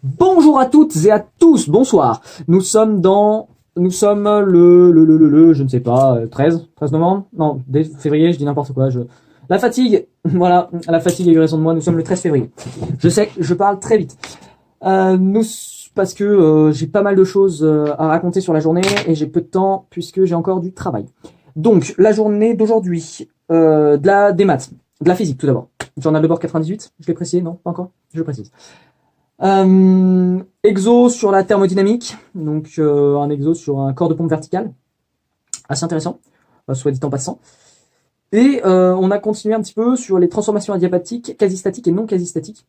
Bonjour à toutes et à tous, bonsoir. Nous sommes je ne sais pas, 13 novembre? Non, dès février, je dis n'importe quoi. La fatigue, voilà, la fatigue a eu raison de moi, nous sommes le 13 février. Je sais, je parle très vite. Parce que j'ai pas mal de choses à raconter sur la journée et j'ai peu de temps puisque j'ai encore du travail. Donc, la journée d'aujourd'hui, des maths, de la physique tout d'abord. Journal de bord 98, je l'ai précisé, non? Pas encore? Je le précise. Exo sur la thermodynamique, donc un exo sur un corps de pompe vertical, assez intéressant, soit dit en passant. Et on a continué un petit peu sur les transformations adiabatiques, quasi-statiques et non quasi-statiques.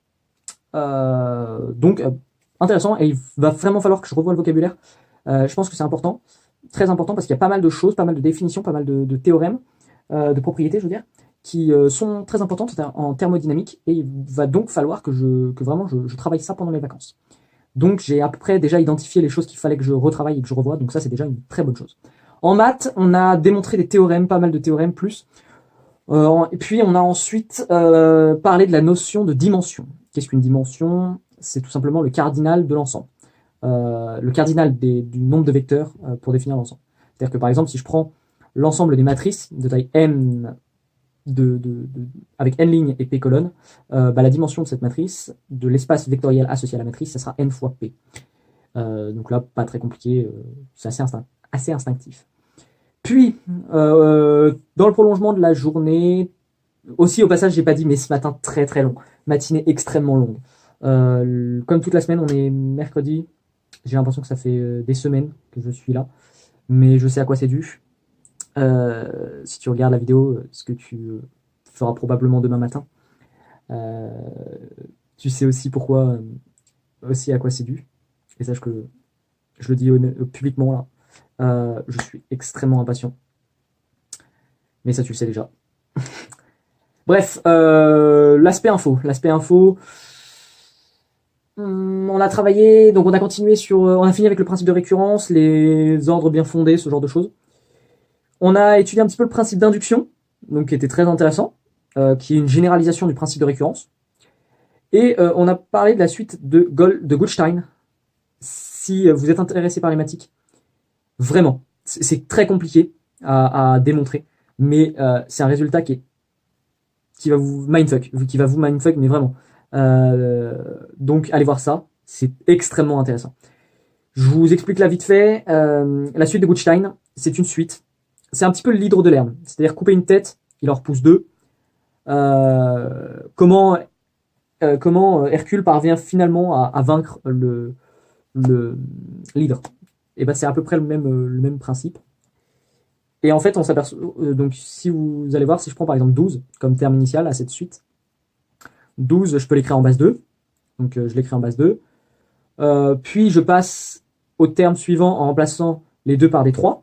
Donc intéressant, et il va vraiment falloir que je revoie le vocabulaire. Je pense que c'est important, très important, parce qu'il y a pas mal de choses, pas mal de définitions, pas mal de théorèmes, de propriétés, je veux dire, qui sont très importantes en thermodynamique, et il va donc falloir que vraiment je travaille ça pendant les vacances. Donc j'ai à peu près déjà identifié les choses qu'il fallait que je retravaille et que je revoie, donc ça c'est déjà une très bonne chose. En maths, on a démontré des théorèmes, pas mal de théorèmes plus, et puis on a ensuite parlé de la notion de dimension. Qu'est-ce qu'une dimension? C'est tout simplement le cardinal de l'ensemble. Le cardinal du nombre de vecteurs pour définir l'ensemble. C'est-à-dire que par exemple, si je prends l'ensemble des matrices de taille m avec n lignes et p colonnes, la dimension de cette matrice, de l'espace vectoriel associé à la matrice, ça sera n fois p. Donc là, pas très compliqué, c'est assez instinctif. Puis, dans le prolongement de la journée, aussi au passage, j'ai pas dit, mais ce matin très très long, matinée extrêmement longue. Comme toute la semaine, on est mercredi, j'ai l'impression que ça fait des semaines que je suis là, mais je sais à quoi c'est dû. Si tu regardes la vidéo, ce que tu feras probablement demain matin, tu sais aussi pourquoi, aussi à quoi c'est dû. Et sache que je le dis publiquement là, je suis extrêmement impatient. Mais ça tu le sais déjà. Bref, l'aspect info. On a travaillé, donc on a continué on a fini avec le principe de récurrence, les ordres bien fondés, ce genre de choses. On a étudié un petit peu le principe d'induction, donc qui était très intéressant, qui est une généralisation du principe de récurrence. Et on a parlé de la suite de Goldstein. Si vous êtes intéressé par les mathématiques, vraiment, c'est très compliqué à démontrer, mais c'est un résultat qui va vous mindfuck, mais vraiment. Donc allez voir ça, c'est extrêmement intéressant. Je vous explique là vite fait. La suite de Goldstein, c'est une suite. C'est un petit peu le l'hydre de l'herbe, c'est-à-dire couper une tête, il en repousse deux. Comment Hercule parvient finalement à vaincre l'hydre. Et ben c'est à peu près le même principe. Et en fait, on s'aperçoit. Donc, si vous allez voir, si je prends par exemple 12 comme terme initial à cette suite, 12, je peux l'écrire en base 2. Donc, je l'écris en base 2. Puis, je passe au terme suivant en remplaçant les 2 par des 3.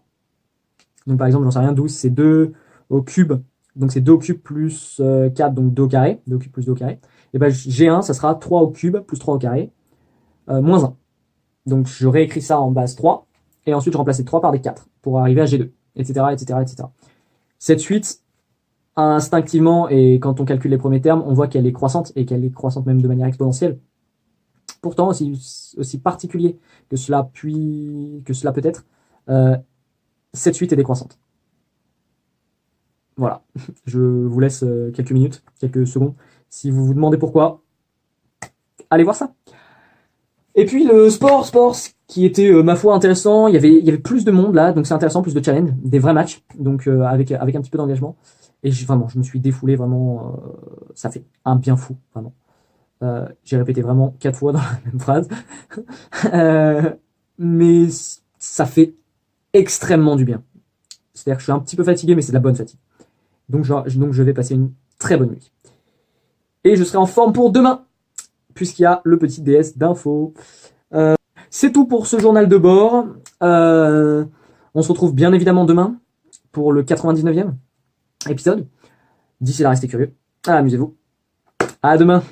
Donc, par exemple, j'en sais rien, 12, c'est 2 au cube. Donc, c'est 2 au cube plus 4, donc 2 au carré. 2 au cube plus 2 au carré. Et ben, G1, ça sera 3 au cube plus 3 au carré, moins 1. Donc, je réécris ça en base 3. Et ensuite, je remplace les 3 par des 4 pour arriver à G2. Etc., etc., etc. Cette suite, instinctivement, et quand on calcule les premiers termes, on voit qu'elle est croissante, et qu'elle est croissante même de manière exponentielle. Pourtant, aussi particulier que cela peut être, cette suite est décroissante. Voilà, je vous laisse quelques minutes, quelques secondes. Si vous vous demandez pourquoi, allez voir ça. Et puis le sport qui était ma foi intéressant, il y avait plus de monde là, donc c'est intéressant, plus de challenge, des vrais matchs, donc avec un petit peu d'engagement. Et vraiment, je me suis défoulé vraiment, ça fait un bien fou, vraiment. J'ai répété vraiment 4 fois dans la même phrase. Mais ça fait extrêmement du bien. C'est-à-dire que je suis un petit peu fatigué, mais c'est de la bonne fatigue. Donc je vais passer une très bonne nuit. Et je serai en forme pour demain, puisqu'il y a le petit DS d'info. C'est tout pour ce journal de bord. On se retrouve bien évidemment demain pour le 99e épisode. D'ici là, restez curieux. Amusez-vous. À demain.